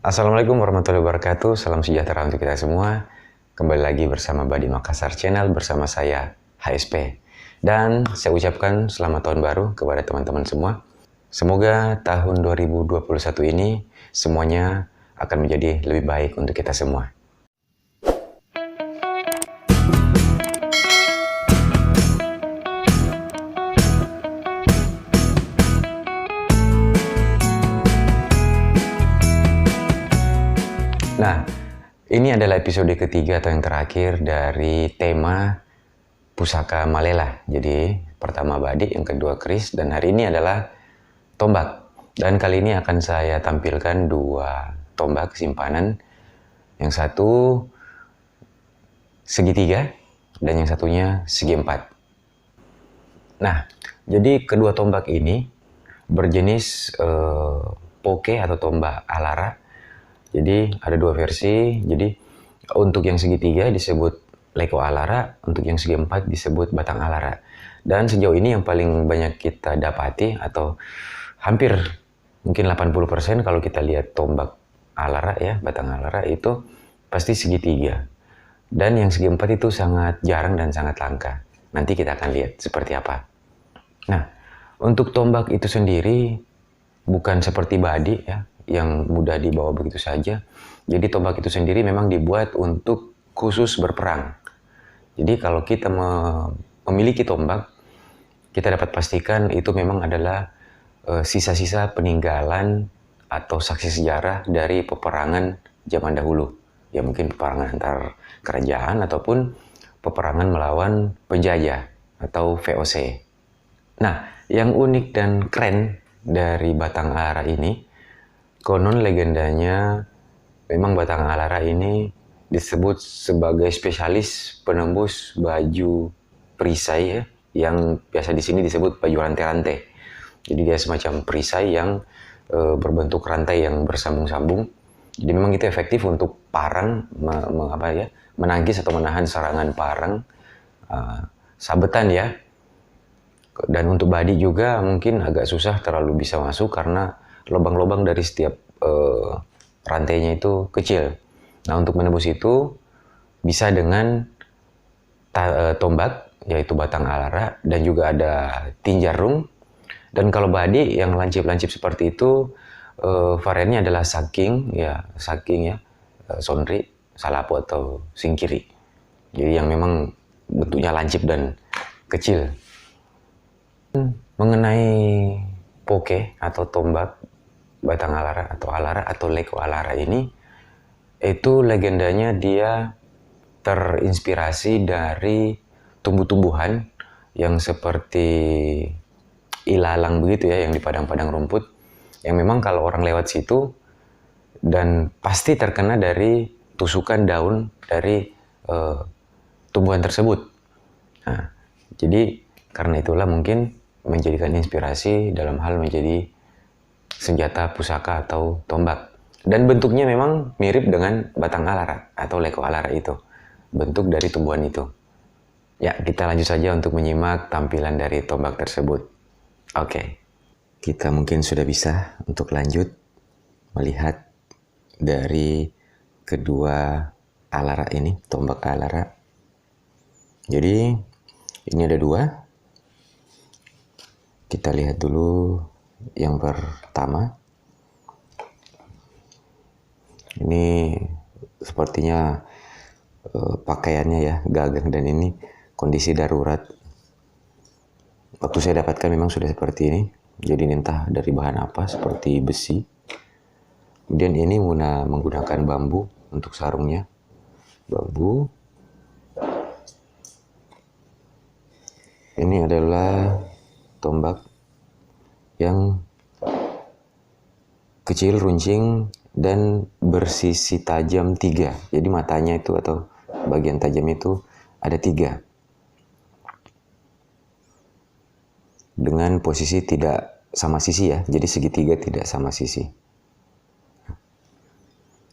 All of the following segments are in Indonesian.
Assalamualaikum warahmatullahi wabarakatuh. Salam sejahtera untuk kita semua. Kembali lagi bersama Badi Makassar Channel bersama saya HSP. Dan saya ucapkan selamat tahun baru kepada teman-teman semua. Semoga tahun 2021 ini semuanya akan menjadi lebih baik untuk kita semua. Nah, ini adalah episode ketiga atau yang terakhir dari tema Pusaka Malela. Jadi, pertama Badi, yang kedua Kris, dan hari ini adalah tombak. Dan kali ini akan saya tampilkan dua tombak simpanan. Yang satu segitiga, dan yang satunya segi empat. Nah, jadi kedua tombak ini berjenis poke atau tombak alara. Jadi ada dua versi. Jadi untuk yang segitiga disebut leko alara, untuk yang segi empat disebut batang alara. Dan sejauh ini yang paling banyak kita dapati atau hampir mungkin 80% kalau kita lihat tombak alara ya, batang alara itu pasti segitiga. Dan yang segi empat itu sangat jarang dan sangat langka. Nanti kita akan lihat seperti apa. Nah, untuk tombak itu sendiri bukan seperti Badi ya, yang mudah dibawa begitu saja. Jadi tombak itu sendiri memang dibuat untuk khusus berperang. Jadi kalau kita memiliki tombak, kita dapat pastikan itu memang adalah sisa-sisa peninggalan atau saksi sejarah dari peperangan zaman dahulu. Ya mungkin peperangan antar kerajaan ataupun peperangan melawan penjajah atau VOC. Nah, yang unik dan keren dari batang alara ini, konon legendanya memang batang alara ini disebut sebagai spesialis penembus baju perisai ya, yang biasa di sini disebut baju rantai-rantai. Jadi dia semacam perisai yang berbentuk rantai yang bersambung-sambung. Jadi memang itu efektif untuk parang, menangkis atau menahan serangan parang, sabetan ya. Dan untuk Badi juga mungkin agak susah terlalu bisa masuk karena lubang-lubang dari setiap rantainya itu kecil. Nah, untuk menembus itu bisa dengan tombak, yaitu batang alara, dan juga ada tinjarung. Dan kalau Badi yang lancip-lancip seperti itu, variannya adalah saking ya, sonri, salapo atau singkiri. Jadi yang memang bentuknya lancip dan kecil. Mengenai poke atau tombak batang alara atau leko alara ini, itu legendanya dia terinspirasi dari tumbuh-tumbuhan yang seperti ilalang begitu ya, yang di padang-padang rumput, yang memang kalau orang lewat situ dan pasti terkena dari tusukan daun dari tumbuhan tersebut. Nah, jadi karena itulah mungkin menjadikan inspirasi dalam hal menjadi senjata pusaka atau tombak. Dan bentuknya memang mirip dengan batang alara atau leko alara itu. Bentuk dari tumbuhan itu. Ya, kita lanjut saja untuk menyimak tampilan dari tombak tersebut. Oke. Kita mungkin sudah bisa untuk lanjut melihat dari kedua alara ini, tombak alara. Jadi, ini ada dua. Kita lihat dulu yang pertama. Ini sepertinya pakaiannya ya gagang, dan ini kondisi darurat. Waktu saya dapatkan memang sudah seperti ini. Jadi entah dari bahan apa, seperti besi. Kemudian ini menggunakan bambu untuk sarungnya. Bambu. Ini adalah tombak yang kecil, runcing, dan bersisi tajam 3. Jadi matanya itu atau bagian tajam itu ada 3. Dengan posisi tidak sama sisi ya, jadi segitiga tidak sama sisi.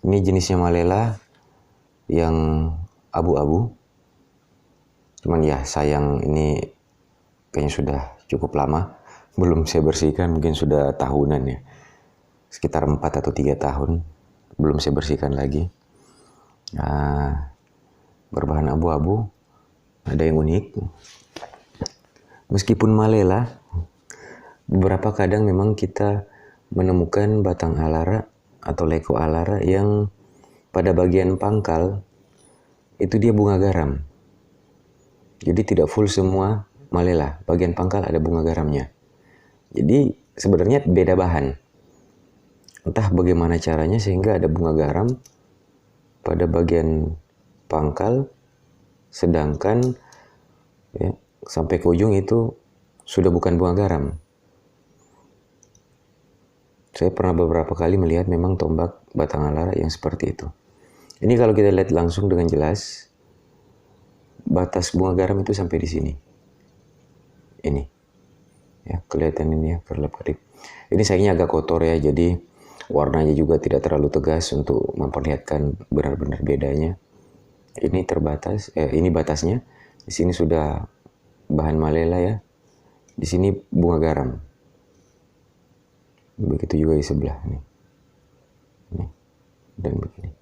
Ini jenisnya malela yang abu-abu. Cuman ya sayang ini kayaknya sudah cukup lama. Belum saya bersihkan, mungkin sudah tahunan ya. Sekitar 4 atau 3 tahun belum saya bersihkan lagi. Nah, berbahan abu-abu, ada yang unik. Meskipun malela, beberapa kadang memang kita menemukan batang alara atau leko alara yang pada bagian pangkal itu dia bunga garam. Jadi tidak full semua malela, bagian pangkal ada bunga garamnya. Jadi sebenarnya beda bahan. Entah bagaimana caranya sehingga ada bunga garam pada bagian pangkal, sedangkan ya, sampai ke ujung itu sudah bukan bunga garam. Saya pernah beberapa kali melihat memang tombak batang alara yang seperti itu. Ini kalau kita lihat langsung dengan jelas, batas bunga garam itu sampai di sini. Ini, ya kelihatan ini ya, kerlap-kerip. Ini sayangnya agak kotor ya, jadi warnanya juga tidak terlalu tegas untuk memperlihatkan benar-benar bedanya. Ini terbatas, ini batasnya. Di sini sudah bahan malela ya. Di sini bunga garam. Begitu juga di sebelah nih. Dan begini.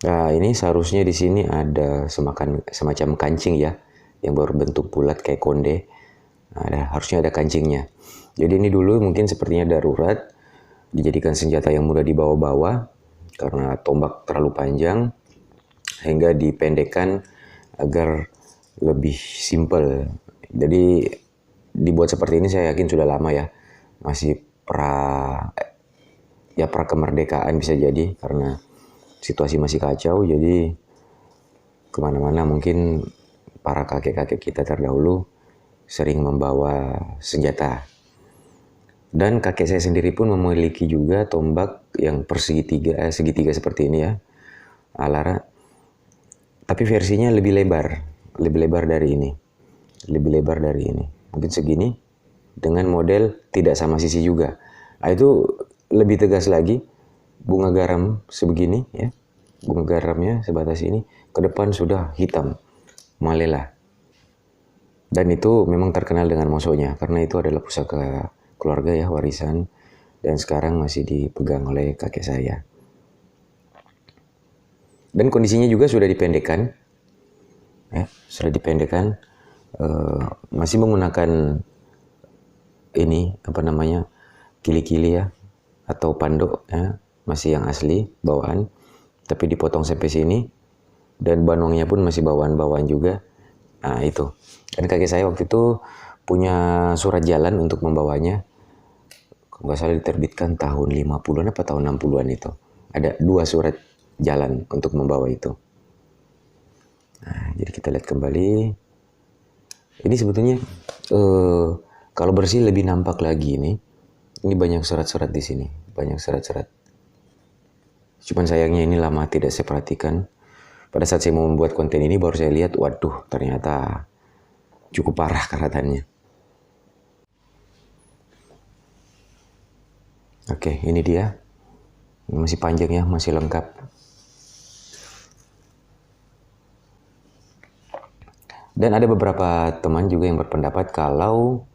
Nah, ini seharusnya di sini ada semacam kancing ya, yang berbentuk bulat kayak konde. Nah, harusnya ada kancingnya. Jadi ini dulu mungkin sepertinya darurat, dijadikan senjata yang mudah dibawa-bawa karena tombak terlalu panjang, sehingga dipendekkan agar lebih simpel. Jadi dibuat seperti ini saya yakin sudah lama ya, masih pra kemerdekaan bisa jadi, karena situasi masih kacau, jadi kemana-mana mungkin para kakek-kakek kita terdahulu sering membawa senjata. Dan kakek saya sendiri pun memiliki juga tombak yang segitiga seperti ini ya, alara. Tapi versinya lebih lebar dari ini. Mungkin segini, dengan model tidak sama sisi juga. Nah, itu lebih tegas lagi. Bunga garam sebegini ya, bunga garamnya sebatas ini, ke depan sudah hitam, malela. Dan itu memang terkenal dengan mosonya, karena itu adalah pusaka keluarga ya, warisan, dan sekarang masih dipegang oleh kakek saya. Dan kondisinya juga sudah dipendekkan, ya, masih menggunakan ini kili-kili ya, atau panduk ya, masih yang asli bawaan, tapi dipotong sampai sini, dan banongnya pun masih bawaan-bawaan juga. Nah itu, dan kakek saya waktu itu punya surat jalan untuk membawanya, kalau nggak salah diterbitkan tahun 50-an apa tahun 60-an itu, ada 2 surat jalan untuk membawa itu. Nah, jadi kita lihat kembali, ini sebetulnya kalau bersih lebih nampak lagi ini banyak surat-surat di sini, banyak surat-surat. Cuman sayangnya ini lama tidak saya perhatikan. Pada saat saya mau membuat konten ini baru saya lihat, waduh ternyata cukup parah keratannya. Oke, ini dia. Masih panjang ya, masih lengkap. Dan ada beberapa teman juga yang berpendapat kalau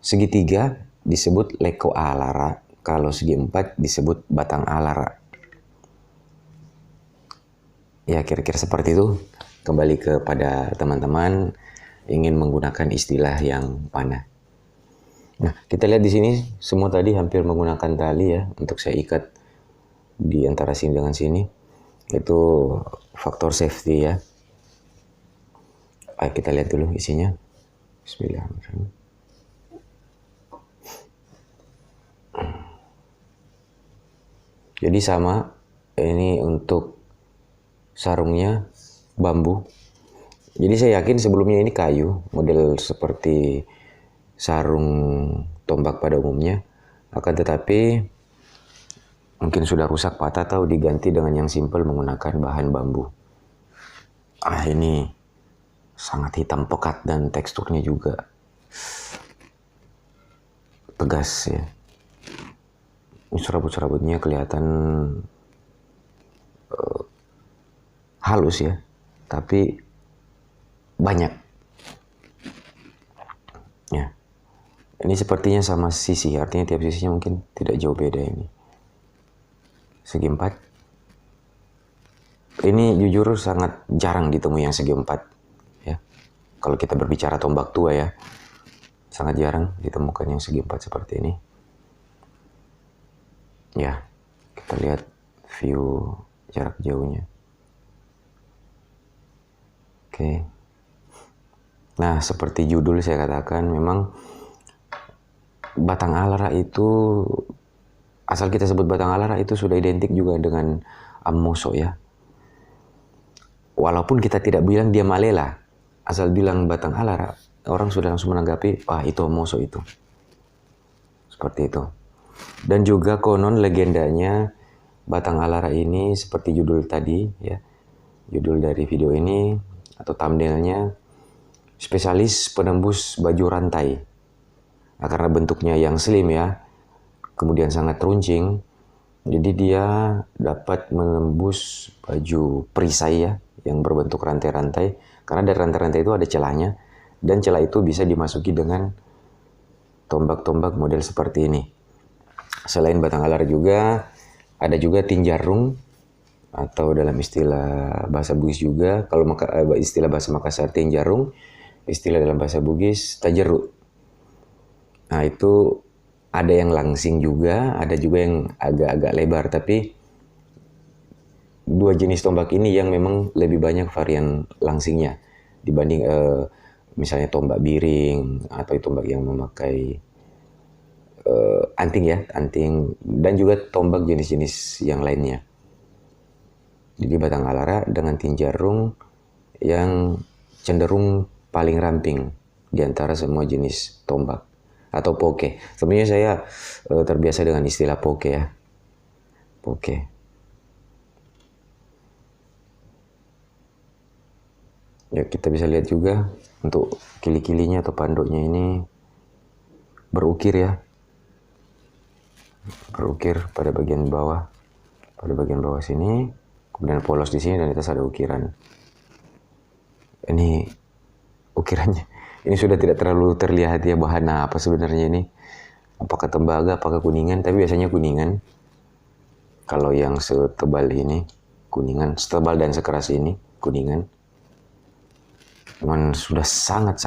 segitiga disebut leko alara, kalau segi 4 disebut batang alara. Ya kira-kira seperti itu. Kembali kepada teman-teman ingin menggunakan istilah yang mana. Nah, kita lihat di sini semua tadi hampir menggunakan tali ya untuk saya ikat di antara sini dengan sini. Itu faktor safety ya. Baik, kita lihat dulu isinya. Bismillahirrahmanirrahim. Jadi sama, ini untuk sarungnya bambu. Jadi saya yakin sebelumnya ini kayu, model seperti sarung tombak pada umumnya. Akan tetapi mungkin sudah rusak patah atau diganti dengan yang simpel menggunakan bahan bambu. Ini sangat hitam pekat dan teksturnya juga tegas ya. Ini serabut-serabutnya kelihatan halus ya, tapi banyak. Ya, ini sepertinya sama sisi, artinya tiap sisinya mungkin tidak jauh beda ini. segi 4. Ini jujur sangat jarang ditemui yang segi 4 ya. Kalau kita berbicara tombak tua ya, sangat jarang ditemukan yang segi 4 seperti ini. Ya, kita lihat view jarak jauhnya. Oke. Nah, seperti judul saya katakan, memang batang alara itu, asal kita sebut batang alara itu sudah identik juga dengan ammoso ya. Walaupun kita tidak bilang dia malela, asal bilang batang alara, orang sudah langsung menanggapi, wah itu ammoso itu. Seperti itu. Dan juga konon legendanya batang alara ini seperti judul tadi ya, judul dari video ini atau thumbnailnya, spesialis penembus baju rantai. Nah, karena bentuknya yang slim ya, kemudian sangat runcing, jadi dia dapat menembus baju perisai ya, yang berbentuk rantai-rantai. Karena dari rantai-rantai itu ada celahnya, dan celah itu bisa dimasuki dengan tombak-tombak model seperti ini. Selain batang alara juga, ada juga tinjarung, atau dalam istilah bahasa Bugis juga, kalau istilah bahasa Makassar tinjarung, istilah dalam bahasa Bugis tajeru. Nah itu ada yang langsing juga, ada juga yang agak-agak lebar, tapi dua jenis tombak ini yang memang lebih banyak varian langsingnya dibanding misalnya tombak biring atau tombak yang memakai anting ya, anting, dan juga tombak jenis-jenis yang lainnya. Jadi batang alara dengan tinjarung yang cenderung paling ramping di antara semua jenis tombak atau poke. Sebenarnya saya terbiasa dengan istilah poke ya. Poke. Ya kita bisa lihat juga untuk kili-kilinya atau panduknya ini berukir ya. Berukir pada bagian bawah sini, kemudian polos di sini, dan di atas ada ukiran. Ini ukirannya, ini sudah tidak terlalu terlihat ya bahan apa sebenarnya ini, apakah tembaga, apakah kuningan, tapi biasanya kuningan. Kalau yang setebal ini kuningan, setebal dan sekeras ini kuningan. Cuman sudah sangat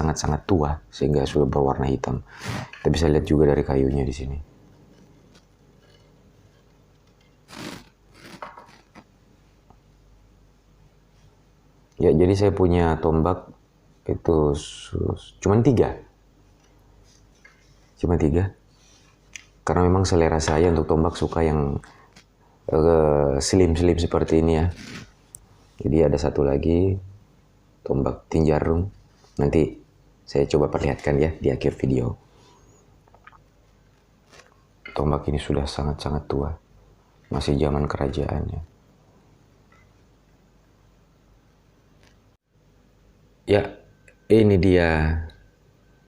tua sehingga sudah berwarna hitam. Kita bisa lihat juga dari kayunya di sini. Ya, jadi saya punya tombak itu cuma 3. Karena memang selera saya untuk tombak suka yang slim seperti ini ya. Jadi ada satu lagi tombak tinjarung. Nanti saya coba perlihatkan ya di akhir video. Tombak ini sudah sangat tua. Masih zaman kerajaannya. Ya, ini dia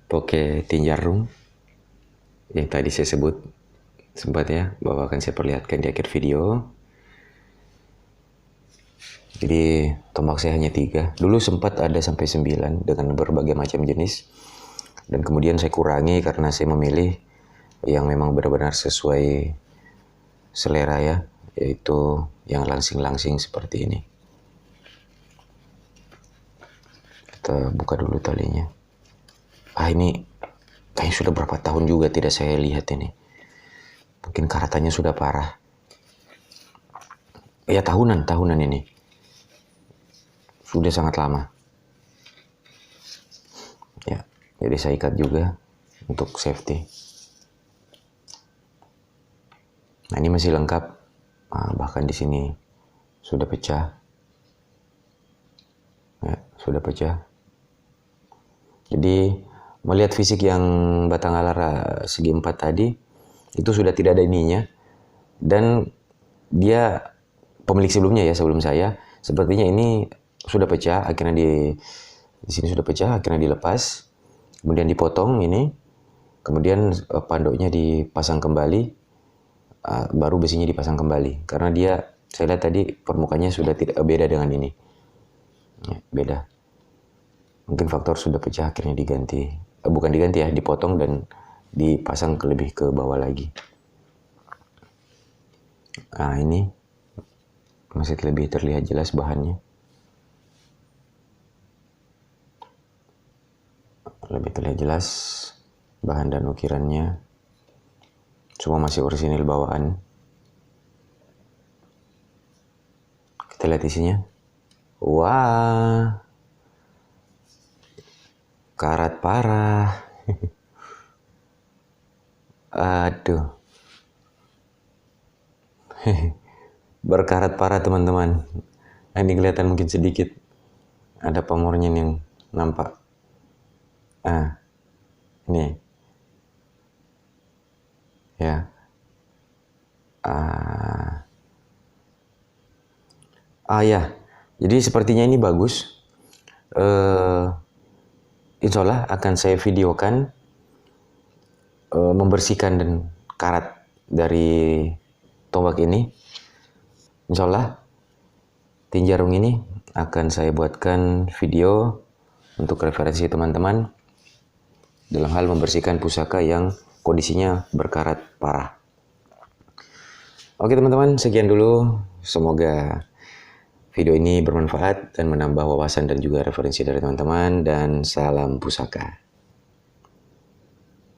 poke tinjarung yang tadi saya sebut sempat ya, bahwa akan saya perlihatkan di akhir video. Jadi tombak saya hanya 3. Dulu sempat ada sampai 9 dengan berbagai macam jenis, dan kemudian saya kurangi karena saya memilih yang memang benar-benar sesuai selera ya, yaitu yang langsing seperti ini. Kita buka dulu talinya. Ini kayaknya sudah berapa tahun juga tidak saya lihat ini. Mungkin karatannya sudah parah. Ya tahunan ini. Sudah sangat lama. Ya, jadi saya ikat juga untuk safety. Nah, ini masih lengkap. Bahkan di sini sudah pecah. Ya, sudah pecah. Jadi melihat fisik yang batang alara segi 4 tadi, itu sudah tidak ada ininya. Dan dia pemilik sebelumnya ya, sebelum saya, sepertinya ini sudah pecah, akhirnya di sini sudah pecah, akhirnya dilepas, kemudian dipotong ini, kemudian panduknya dipasang kembali, baru besinya dipasang kembali. Karena dia, saya lihat tadi permukaannya sudah tidak beda dengan ini, ya, beda. Mungkin faktor sudah pecah, akhirnya diganti, bukan diganti ya, dipotong dan dipasang lebih ke bawah lagi. Nah ini masih lebih terlihat jelas bahannya. Lebih terlihat jelas bahan dan ukirannya. Semua masih orisinil bawaan. Kita lihat isinya. Wah, karat parah. Aduh. Berkarat parah teman-teman. Nah, ini kelihatan mungkin sedikit. Ada pamornya yang nampak. Ini. Ya. Ya. Jadi sepertinya ini bagus. Insya Allah akan saya videokan membersihkan dan karat dari tombak ini. Insya Allah tin jarum ini akan saya buatkan video untuk referensi teman-teman dalam hal membersihkan pusaka yang kondisinya berkarat parah. Oke teman-teman, sekian dulu. Semoga video ini bermanfaat dan menambah wawasan dan juga referensi dari teman-teman, dan salam pusaka.